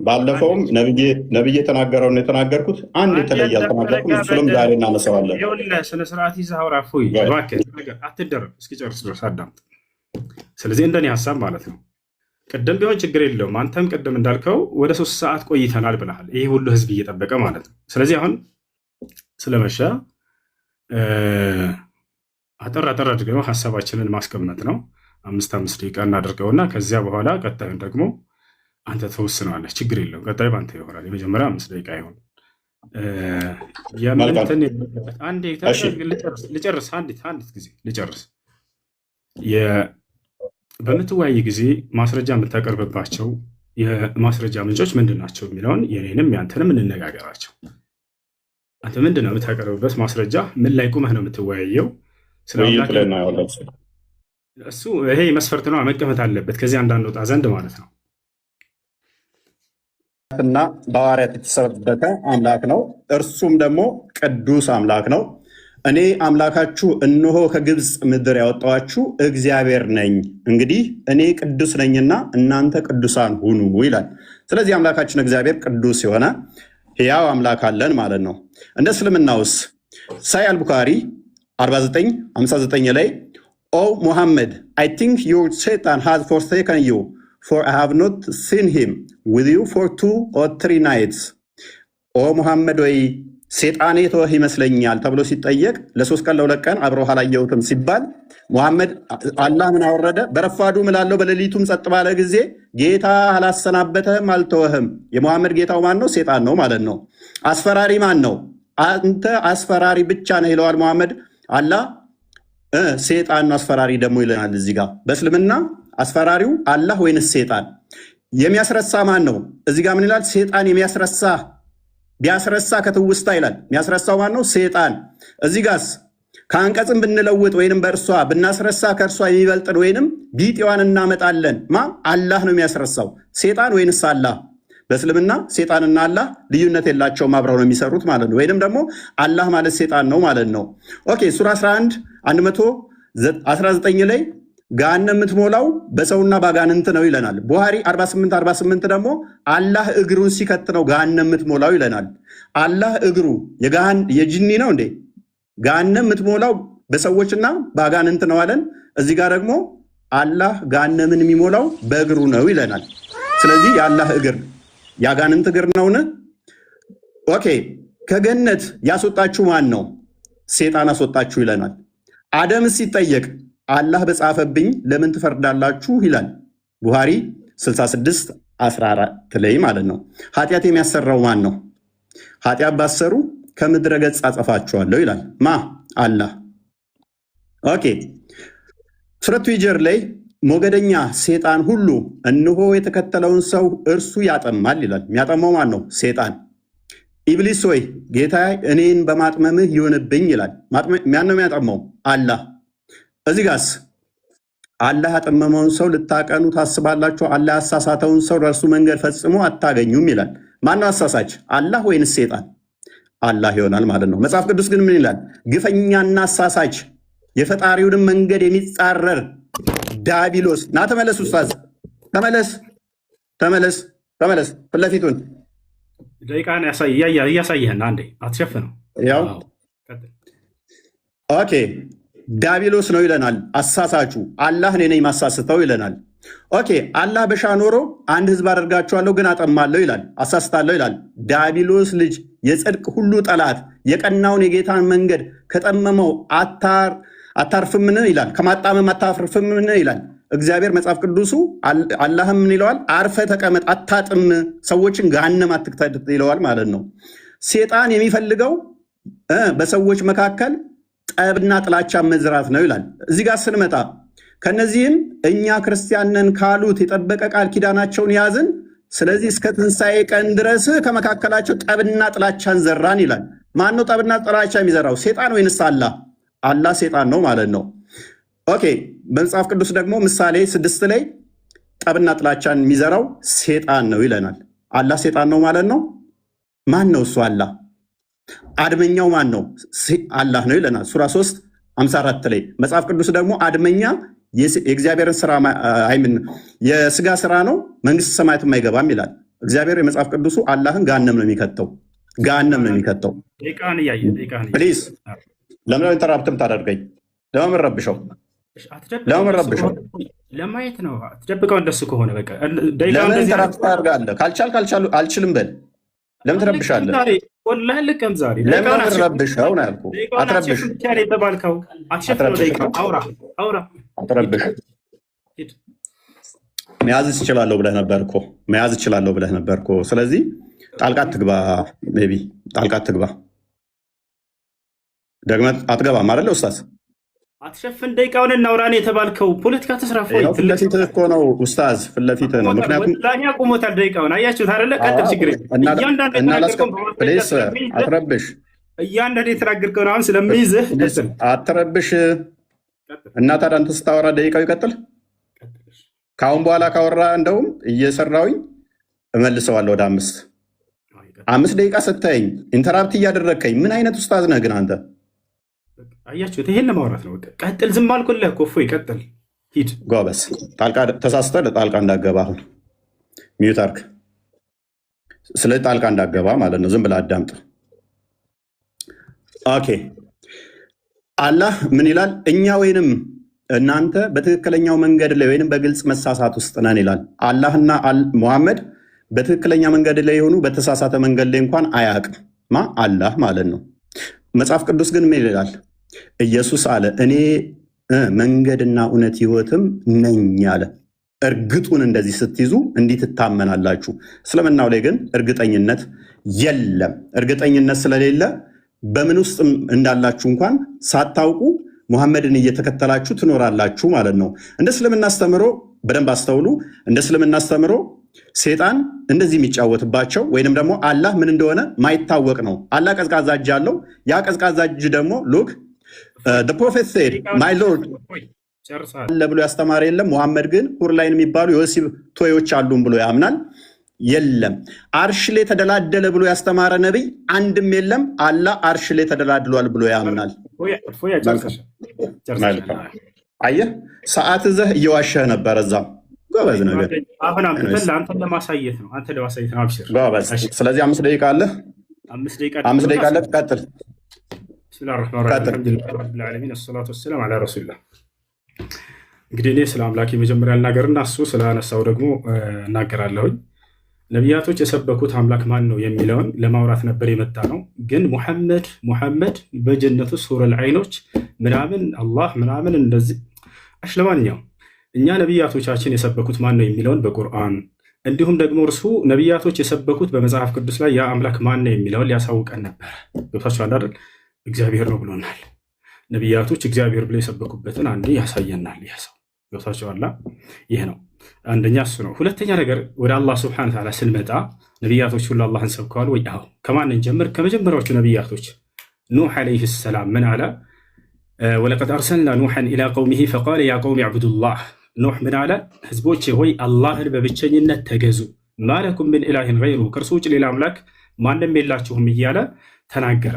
ባለፈውም ነብዬ የተናገረውን የተናገርኩት አንድ የተለየ አልተናገርኩም። እሱንም ዛሬ እናነሳዋለን። ስነ ስርዓት ይዘህ አውራ። እፎይ እባክህ አትደረብ፣ እስኪጨርስ ድረስ አዳምጥ። ስለዚህ እንደኔ ሀሳብ ማለት ነው ቅድም ቢሆን ችግር የለውም። አንተም ቅድም እንዳልከው ወደ 3 ሰዓት ቆይተናል ብለሃል። ይህ ሁሉ ህዝብ እየጠበቀ ማለት ነው። ስለዚህ አሁን ስለመሸ አጠር አድርገው ሀሳባችንን ማስቀመጥ ነው። 5 ደቂቃ እናደርገውና ከዚያ በኋላ ቀጣዩን ደግሞ አንተ ተወስነዋለህ። ችግር የለውም። ቀጣዩ በአንተ ይሆናል። የመጀመሪያ 5 ደቂቃ ይሆን ልጨርስ። አንዲት ጊዜ ልጨርስ። በምትወያይ ጊዜ ማስረጃ የምታቀርብባቸው የማስረጃ ምንጮች ምንድን ናቸው የሚለውን የኔንም ያንተንም እንነጋገራቸው። አንተ ምንድን ነው የምታቀርብበት ማስረጃ? ምን ላይ ቁመህ ነው የምትወያየው? እሱ ይሄ መስፈርት ነው፣ መቀመጥ አለበት። ከዚህ እንዳንወጣ ዘንድ ማለት ነው። እና በሐዋርያት የተሰበከ አምላክ ነው። እርሱም ደግሞ ቅዱስ አምላክ ነው። እኔ አምላካችሁ እነሆ ከግብፅ ምድር ያወጣኋችሁ እግዚአብሔር ነኝ። እንግዲህ እኔ ቅዱስ ነኝና እናንተ ቅዱሳን ሁኑ ይላል። ስለዚህ አምላካችን እግዚአብሔር ቅዱስ የሆነ ሕያው አምላክ አለን ማለት ነው። እንደ እስልምናውስ ሳይ አልቡካሪ 49:59 ላይ ኦ ሙሐመድ አይ ቲንክ ዩር ሴጣን ሃዝ ፎርሴከን ዩ ፎር አይ ሃቭ ኖት ሲን ሂም ዊዝ ዩ ፎር 2 or 3 nights። ኦ ሙሐመድ ወይ ሴጣኔ ተወህ ይመስለኛል ተብሎ ሲጠየቅ ለ3 ቀን ለ2 ቀን አብረው አላየሁትም ሲባል ሙሐመድ አላህ ምን አወረደ? በረፋዱ ምላለው በሌሊቱም ጸጥ ባለ ጊዜ ጌታ አላሰናበተህም አልተወህም። የሙሐመድ ጌታው ማን ነው? ሴጣን ነው ማለት ነው። አስፈራሪ ማን ነው? አንተ አስፈራሪ ብቻ ነህ ይለዋል ሙሐመድ። አላህ ሴጣን ነው አስፈራሪ ደግሞ ይለናል። እዚህ ጋር በእስልምና አስፈራሪው አላህ ወይንስ ሴጣን? የሚያስረሳ ማን ነው? እዚህ ጋር ምን ይላል? ሴጣን የሚያስረሳ ቢያስረሳ ከትውስታ ይላል። የሚያስረሳው ማን ነው? ሴጣን። እዚህ ጋርስ ከአንቀጽም ብንለውጥ ወይንም በእርሷ ብናስረሳ ከእርሷ የሚበልጥን ወይንም ቢጤዋን እናመጣለን። አላህ ነው የሚያስረሳው። ሴጣን ወይንስ አላህ? በእስልምና ሴጣንና አላህ ልዩነት የላቸውም፣ አብረው ነው የሚሰሩት ማለት ነው። ወይንም ደግሞ አላህ ማለት ሴጣን ነው ማለት ነው። ኦኬ ሱራ 11:119 ላይ ገሃነም የምትሞላው በሰውና ባጋንንት ነው ይለናል። ቡሃሪ 48:48 ደግሞ አላህ እግሩን ሲከት ነው ገሃነም የምትሞላው ይለናል። አላህ እግሩ የጂኒ ነው እንዴ? ገሃነም የምትሞላው በሰዎችና ባጋንንት ነው አለን። እዚህ ጋር ደግሞ አላህ ገሃነምን የሚሞላው በእግሩ ነው ይለናል። ስለዚህ የአላህ እግር ያጋንንት እግር ነውን? ኦኬ ከገነት ያስወጣችሁ ማን ነው? ሴጣን አስወጣችሁ ይለናል። አደምስ ሲጠየቅ አላህ በጻፈብኝ ለምን ትፈርዳላችሁ ይላል። ቡሃሪ 66:14 ላይ ማለት ነው። ኃጢአት የሚያሰራው ማን ነው? ኃጢአት ባሰሩ ከምድረ ገጽ አጠፋችኋለሁ ይላል። አላህ። ኦኬ ሱረቱ ሂጅር ላይ ሞገደኛ ሴጣን ሁሉ እነሆ የተከተለውን ሰው እርሱ ያጠማል ይላል። የሚያጠማው ማን ነው? ሴጣን። ኢብሊስ ሆይ ጌታ እኔን በማጥመምህ ይሆንብኝ ይላል። ማን ነው የሚያጠማው? አላህ። እዚህ ጋስ አላህ ያጠመመውን ሰው ልታቀኑ ታስባላችሁ፣ አላህ ያሳሳተውን ሰው ለእርሱ መንገድ ፈጽሞ አታገኙም ይላል። ማነው አሳሳች? አላህ ወይንስ ሴጣን? አላህ ይሆናል ማለት ነው። መጽሐፍ ቅዱስ ግን ምን ይላል? ግፈኛና አሳሳች የፈጣሪውንም መንገድ የሚጻረር ዳቢሎስ። ና ተመለስ፣ ኡስታዝ ተመለስ። ፊት ለፊቱን ደቂቃን እያሳየህና አንዴ አትሸፍነው። ያው ኦኬ ዳቢሎስ ነው ይለናል። አሳሳቹ አላህ እኔ ነኝ ማሳስተው ይለናል። ኦኬ አላህ በሻ ኖሮ አንድ ህዝብ አደርጋችኋለሁ ግን አጠማለሁ ይላል፣ አሳስታለሁ ይላል። ዳቢሎስ ልጅ የጽድቅ ሁሉ ጠላት የቀናውን የጌታን መንገድ ከጠመመው አታርፍምን ይላል፣ ከማጣመም አታርፍምን ይላል እግዚአብሔር። መጽሐፍ ቅዱሱ አላህም ምን ይለዋል? አርፈ ተቀመጥ፣ አታጥም፣ ሰዎችን ገሃነም አትክተት ይለዋል ማለት ነው። ሴጣን የሚፈልገው በሰዎች መካከል ጠብና ጥላቻ መዝራት ነው ይላል። እዚህ ጋር ስንመጣ ከነዚህም እኛ ክርስቲያንን ካሉት የጠበቀ ቃል ኪዳናቸውን ያዝን፣ ስለዚህ እስከ ትንሣኤ ቀን ድረስ ከመካከላቸው ጠብና ጥላቻን ዘራን ይላል። ማን ነው ጠብና ጥላቻ የሚዘራው? ሴጣን ወይንስ አላህ? አላህ ሴጣን ነው ማለት ነው። ኦኬ በመጽሐፍ ቅዱስ ደግሞ ምሳሌ 6 ላይ ጠብና ጥላቻን የሚዘራው ሴጣን ነው ይለናል። አላህ ሴጣን ነው ማለት ነው። ማን ነው እሱ? አላህ። አድመኛው ማን ነው? አላህ ነው ይለናል። ሱራ 3:54 ላይ መጽሐፍ ቅዱስ ደግሞ አድመኛ የእግዚአብሔርን ስራ የስጋ ስራ ነው፣ መንግስት ሰማያትም አይገባም ይላል። እግዚአብሔር የመጽሐፍ ቅዱሱ አላህን ገሃነም ነው የሚከተው፣ ገሃነም ነው የሚከተው። ፕሊዝ ለምን ኢንተራፕትም ታደርገኝ? ለምን ረብሸው? ለምን ረብሸው? ለማየት ነው። አትደብቀው። እንደሱ ከሆነ በቃ ለምን ኢንተራፕት ታደርጋለህ? ካልቻል አልችልም በል። ለምን ትረብሻለህ? ወላሂ ልቀም ዛሬ ለምን ረብሸው ነው ያልኩህ። አትረብሽ፣ አትረብሽ። መያዝ እችላለሁ ብለህ ነበር እኮ። ስለዚህ ጣልቃ አትግባ። ሜይ ቢ ጣልቃ አትግባ። ደግመህ አትገባም አይደለ ኡስታዝ? አትሸፍን። ደቂቃውን እናውራን የተባልከው ፖለቲካ ተስራፎ ፊት ለፊትህ እኮ ነው ኡስታዝ፣ ፊት ለፊትህ ነው። ምክንያቱም ላኛ ቆሞታል። ደቂቃውን አያችሁት አይደለ? ቀጥል፣ ችግር አትረብሽ። እያንዳንዱ የተናገርከውን አሁን ስለሚይዝህ አትረብሽ። እና ታዲያ አንተ ስታወራ ደቂቃው ይቀጥል። ከአሁን በኋላ ካወራ እንደውም እየሰራውኝ እመልሰዋለሁ ወደ 5 ደቂቃ ስታየኝ ኢንተራፕት እያደረግከኝ ምን አይነት ኡስታዝ ነህ ግን አንተ? አያችሁት? ይሄን ለማውራት ነው። ቀጥል። ዝም አልኩልህ እኮ እፎይ፣ ቀጥል፣ ሂድ። ጎበዝ። ተሳስተህ ጣልቃ እንዳገባ አሁን ሚዩት አድርግ። ስለዚህ ጣልቃ እንዳገባ ማለት ነው። ዝም ብለህ አዳምጥ። ኦኬ። አላህ ምን ይላል? እኛ ወይንም እናንተ በትክክለኛው መንገድ ላይ ወይንም በግልጽ መሳሳት ውስጥ ነን ይላል። አላህና ሙሐመድ በትክክለኛ መንገድ ላይ የሆኑ በተሳሳተ መንገድ ላይ እንኳን አያውቅም። አላህ ማለት ነው። መጽሐፍ ቅዱስ ግን ምን ይላል? ኢየሱስ አለ እኔ መንገድና እውነት ሕይወትም ነኝ አለ። እርግጡን እንደዚህ ስትይዙ እንዲህ ትታመናላችሁ። እስልምናው ላይ ግን እርግጠኝነት የለም። እርግጠኝነት ስለሌለ በምን ውስጥ እንዳላችሁ እንኳን ሳታውቁ ሙሐመድን እየተከተላችሁ ትኖራላችሁ ማለት ነው። እንደ እስልምና አስተምሮ በደንብ አስተውሉ። እንደ እስልምና አስተምሮ ሴጣን እንደዚህ የሚጫወትባቸው ወይንም ደግሞ አላህ ምን እንደሆነ ማይታወቅ ነው። አላህ ቀዝቃዛ እጅ አለው። ያ ቀዝቃዛ እጅ ደግሞ ሉክ ፕሮፌት ሴድ ማይ ሎርድ አለ ብሎ ያስተማረ የለም። ሙሐመድ ግን ሁርላይን የሚባሉ የወሲብ ቶዮች አሉን ብሎ ያምናል። የለም። አርሽ ላይ ተደላደለ ብሎ ያስተማረ ነቢይ አንድም የለም። አላህ አርሽ ላይ ተደላድሏል ብሎ ያምናል። አየህ፣ ሰዓት ይዘህ እየዋሸህ ነበር እዛም። ጎበዝ ነገር አንተን ለማሳየት ነው። አብሽር። ስለዚህ 5 ደቂቃ አለ። 5 ደቂቃ አለ። ቀጥል። ሰላቱ ወሰላም ዐላ ረሱሊላህ። እንግዲህ እኔ ስለ አምላክ መጀመሪያ ልናገርና እሱ ስላነሳው ደግሞ እናገራለሁኝ። ነቢያቶች የሰበኩት አምላክ ማን ነው የሚለውን ለማውራት ነበር የመጣ ነው። ግን ሙሐመድ በጀነቱ ሱረል ዐይኖች ምናምን አላህ ምናምን እንደዚህ ለማንኛውም እኛ ነቢያቶቻችን የሰበኩት ማን ነው የሚለውን በቁርአን እንዲሁም ደግሞ እርሱ ነቢያቶች የሰበኩት በመጽሐፍ ቅዱስ ላይ ያ አምላክ ማን ነው የሚለውን ሊያሳውቀን ነበር። ገብታችኋል አይደል? እግዚአብሔር ነው ብሎናል። ነቢያቶች እግዚአብሔር ብለው የሰበኩበትን አንዴ ያሳየናል። ይህ ሰው ገብታችኋል? ይህ ነው አንደኛ እሱ ነው። ሁለተኛ ነገር ወደ አላህ ስብሐነ ወተዓላ ስንመጣ ነቢያቶች ሁሉ አላህን ሰብከዋል ወይ? አዎ። ከማንን ጀምር? ከመጀመሪያዎቹ ነቢያቶች ኑሕ ዓለይሂ ሰላም ምን አለ? ወለቀድ አርሰልና ኑሐን ኢላ ቀውሚሂ ፈቃለ ያ ቀውሚ ዕቡዱላህ። ኑሕ ምን አለ? ህዝቦቼ ሆይ አላህን በብቸኝነት ተገዙ፣ ማለኩም ምን ኢላሂን ገይሩሁ፣ ከእርሱ ውጭ ሌላ አምላክ ማንም የላችሁም እያለ ተናገረ።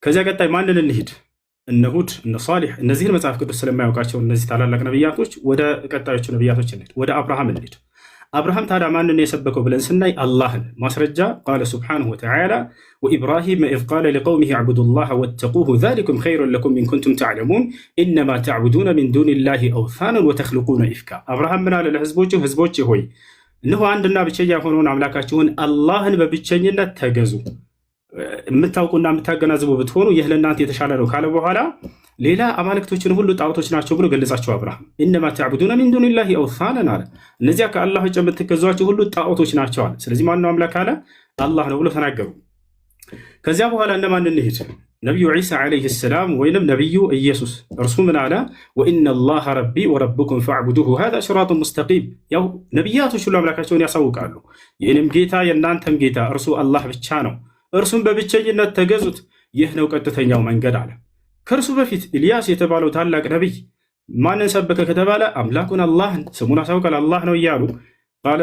ከዚያ ቀጣይ ማንን እንሂድ? እነ ሁድ፣ እነ ሷሊሕ፣ እነዚህን መጽሐፍ ቅዱስ ስለማያውቃቸው እነዚህ ታላላቅ ነቢያቶች ወደ ቀጣዮቹ ነቢያቶች እንሂድ። ወደ አብርሃም እንሂድ። አብርሃም ታዲያ ማንን የሰበከው ብለን ስናይ አላህን። ማስረጃ ቃለ ሱብሓነሁ ወተዓላ ወኢብራሂም ኢዝ ቃለ ሊቀውሚሂ ዕቡዱላህ ወተቁሁ ዛሊኩም ኸይሩን ለኩም ኢን ኩንቱም ተዕለሙን ኢነማ ተዕቡዱነ ሚን ዱኒላሂ አውሳነን ወተኽሉቁነ ኢፍካ። አብርሃም ምን አለ ለህዝቦቹ? ህዝቦቼ ሆይ እነሆ አንድና ብቸኛ የሆነውን አምላካችሁን አላህን በብቸኝነት ተገዙ። የምታውቁና የምታገናዝቡ ብትሆኑ ይህ ለእናንተ የተሻለ ነው ካለ በኋላ ሌላ አማልክቶችን ሁሉ ጣዖቶች ናቸው ብሎ ገለጻቸው። አብርሃም ኢነማ ተዕቡዱነ ሚን ዱኒላሂ አውሳነን አለ። እነዚያ ከአላህ ውጭ የምትገዟቸው ሁሉ ጣዖቶች ናቸው አለ። ስለዚህ ማነው አምላክ አለ? አላህ ነው ብሎ ተናገሩ። ከዚያ በኋላ እነማን እንሂድ? ነቢዩ ዒሳ ዓለይሂ ሰላም ወይንም ነቢዩ ኢየሱስ። እርሱ ምን አለ? ወኢነላሃ ረቢ ወረብኩም ፈዕቡዱሁ ሃዛ ሲራጡን ሙስተቂም። ያው ነቢያቶች ሁሉ አምላካቸውን ያሳውቃሉ። ይህንም ጌታ የእናንተም ጌታ እርሱ አላህ ብቻ ነው፣ እርሱም በብቸኝነት ተገዙት፣ ይህ ነው ቀጥተኛው መንገድ አለ። ከእርሱ በፊት ኢልያስ የተባለው ታላቅ ነቢይ ማንን ሰበከ ከተባለ አምላኩን አላህን ስሙን አሳውቃል። አላህ ነው እያሉ ቃለ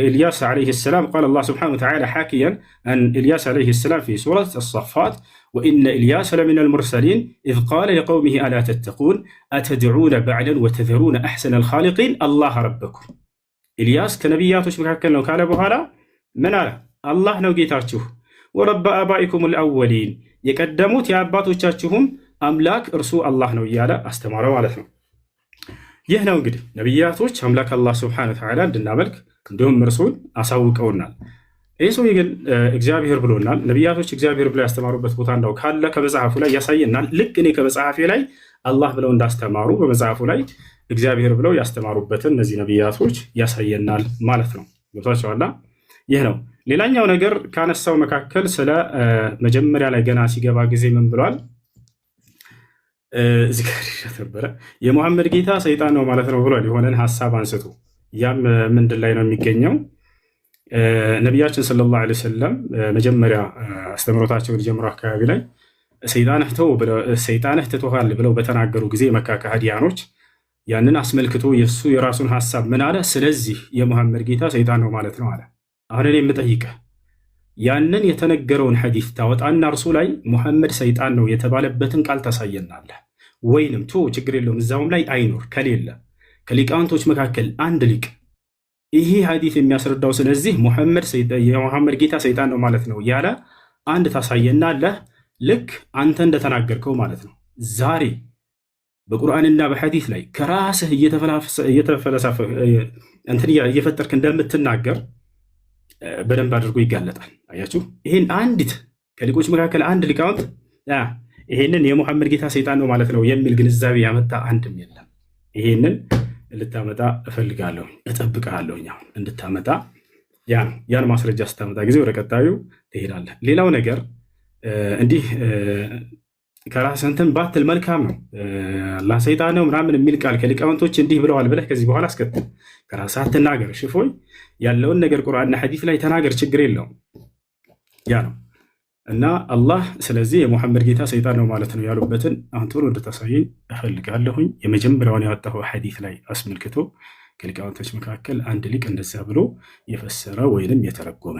ኢልያስ ዓለይሂ ሰላም ቃለ አላህ ስብሓነሁ ወተዓላ ሓኪያን አን ኢልያስ ዓለይሂ ሰላም ፊ ሱረት አሰፋት ወኢነ ኢልያስ ለሚነል ሙርሰሊን ኢዝ ቃለ ሊቀውሚሂ አላ ተተቁን አተድዑነ በዕለን ወተዘሩነ አሕሰነል ኻሊቂን አላህ ረበኩም። ኢልያስ ከነቢያቶች መካከል ነው ካለ በኋላ ምን አለ? አላህ ነው ጌታችሁ፣ ወረበ አባኢኩም ልአወሊን የቀደሙት የአባቶቻችሁም አምላክ እርሱ አላህ ነው እያለ አስተማረ ማለት ነው። ይህ ነው እንግዲህ ነቢያቶች አምላክ አላህ ስብሐነሁ ወተዓላ እንድናመልክ እንዲሁም እርሱን አሳውቀውናል። ይህ ሰውዬ ግን እግዚአብሔር ብሎናል። ነቢያቶች እግዚአብሔር ብለው ያስተማሩበት ቦታ እንዳው ካለ ከመጽሐፉ ላይ ያሳየናል። ልክ እኔ ከመጽሐፌ ላይ አላህ ብለው እንዳስተማሩ በመጽሐፉ ላይ እግዚአብሔር ብለው ያስተማሩበትን እነዚህ ነቢያቶች ያሳየናል ማለት ነው። ገብቷችኋል? ይህ ነው። ሌላኛው ነገር ካነሳው መካከል ስለ መጀመሪያ ላይ ገና ሲገባ ጊዜ ምን ብሏል? እዚህ ጋር ነበረ የሙሐመድ ጌታ ሰይጣን ነው ማለት ነው ብሏል። የሆነን ሀሳብ አንስቶ ያም ምንድን ላይ ነው የሚገኘው? ነቢያችን ሰለላሁ ዐለይሂ ወሰለም መጀመሪያ አስተምሮታቸውን ጀምሮ አካባቢ ላይ ሰይጣንህ ትቶሃል ብለው በተናገሩ ጊዜ የመካ ከሃዲያኖች ያንን አስመልክቶ የእሱ የራሱን ሀሳብ ምን አለ? ስለዚህ የሙሐመድ ጌታ ሰይጣን ነው ማለት ነው አለ። አሁን እኔ የምጠይቅህ ያንን የተነገረውን ሐዲስ ታወጣና እርሱ ላይ ሙሐመድ ሰይጣን ነው የተባለበትን ቃል ታሳየናለህ ወይንም ችግር የለውም እዛውም ላይ አይኖር ከሌለ ከሊቃውንቶች መካከል አንድ ሊቅ ይሄ ሐዲስ የሚያስረዳው ስለዚህ የሙሐመድ ጌታ ሰይጣን ነው ማለት ነው ያለ አንድ ታሳየናለህ። ልክ አንተ እንደተናገርከው ማለት ነው። ዛሬ በቁርአንና በሐዲስ ላይ ከራስህ እየተፈለሰፈ እየፈጠርክ እንደምትናገር በደንብ አድርጎ ይጋለጣል። አያችሁ፣ ይህን አንዲት ከሊቆች መካከል አንድ ሊቃውንት ይሄንን የሙሐመድ ጌታ ሰይጣን ነው ማለት ነው የሚል ግንዛቤ ያመጣ አንድም የለም። ይሄንን ልታመጣ እፈልጋለሁ፣ እጠብቅሃለሁ እንድታመጣ። ያን ማስረጃ ስታመጣ ጊዜ ወደ ቀጣዩ ትሄዳለህ። ሌላው ነገር እንዲህ ከራስህ እንትን ባትል መልካም ነው። አላህ ሰይጣን ነው ምናምን የሚል ቃል ከሊቃውንቶች እንዲህ ብለዋል ብለህ ከዚህ በኋላ አስከትል። ከራስህ አትናገር። ሽፎይ ያለውን ነገር ቁርአንና ሐዲስ ላይ ተናገር፣ ችግር የለውም። ያ ነው እና አላህ ስለዚህ የሙሐመድ ጌታ ሰይጣን ነው ማለት ነው ያሉበትን አሁን ቶሎ እንድታሳየኝ እፈልጋለሁኝ። የመጀመሪያውን ያወጣው ሐዲስ ላይ አስመልክቶ ከሊቃውንቶች መካከል አንድ ሊቅ እንደዚያ ብሎ የፈሰረ ወይንም የተረጎመ